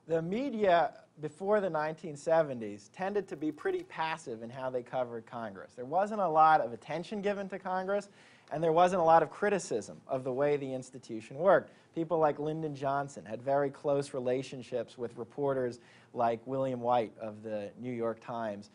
The media before the 1970s tended to be pretty passive in how they covered Congress. There wasn't a lot of attention given to Congress, and there wasn't a lot of criticism of the way the institution worked. People like Lyndon Johnson had very close relationships with reporters like William White of the New York Times.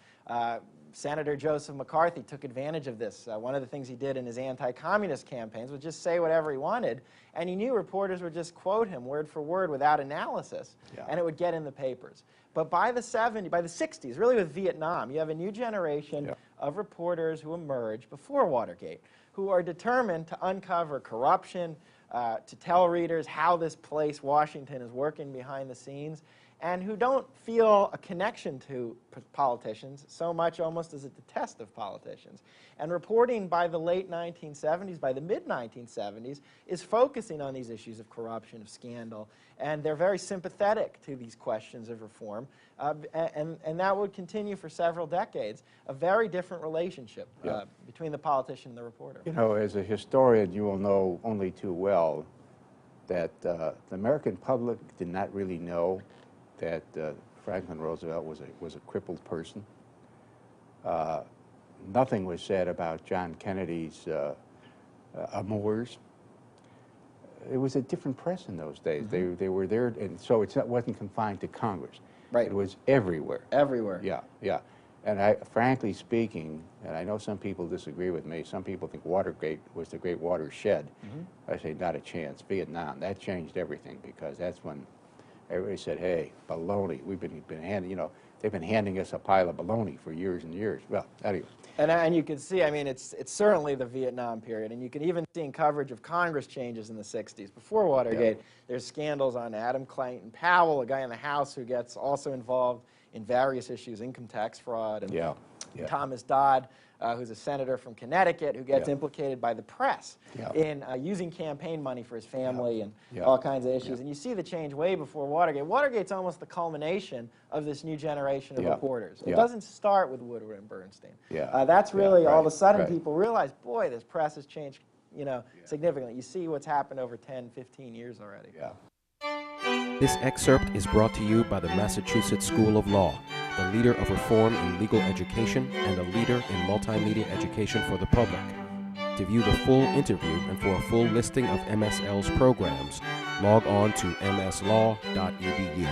Senator Joseph McCarthy took advantage of this. One of the things he did in his anti-communist campaigns was just say whatever he wanted, and he knew reporters would just quote him word for word without analysis, and it would get in the papers. But by the 60s, really with Vietnam, you have a new generation of reporters who emerge before Watergate, who are determined to uncover corruption, to tell readers how this place, Washington, is working behind the scenes, and who don't feel a connection to politicians so much almost as a detest of politicians. And reporting by the late 1970s, by the mid-1970s, is focusing on these issues of corruption, of scandal, and they're very sympathetic to these questions of reform, and that would continue for several decades, a very different relationship between the politician and the reporter. You know, as a historian, you will know only too well that the American public did not really know that Franklin Roosevelt was a crippled person. Nothing was said about John Kennedy's amours. It was a different press in those days. They were there, and so it wasn't confined to Congress. Right. It was everywhere. Everywhere. Yeah, yeah. And frankly speaking, and I know some people disagree with me, some people think Watergate was the great watershed. I say not a chance. Vietnam, that changed everything, because that's when everybody said, hey, baloney. We've been handing, you know, they've been handing us a pile of baloney for years and years. Well, anyway. And you can see, I mean, it's certainly the Vietnam period, and you can even see in coverage of Congress changes in the 60s. Before Watergate, there's scandals on Adam Clayton Powell, a guy in the House who gets also involved in various issues, income tax fraud, and Thomas Dodd, who's a senator from Connecticut, who gets implicated by the press in using campaign money for his family and all kinds of issues. And you see the change way before Watergate. Watergate's almost the culmination of this new generation of reporters. It doesn't start with Woodward and Bernstein. That's really all of a sudden people realize, boy, this press has changed, you know, significantly. You see what's happened over 10, 15 years already. This excerpt is brought to you by the Massachusetts School of Law, the leader of reform in legal education and a leader in multimedia education for the public. To view the full interview and for a full listing of MSL's programs, log on to mslaw.edu.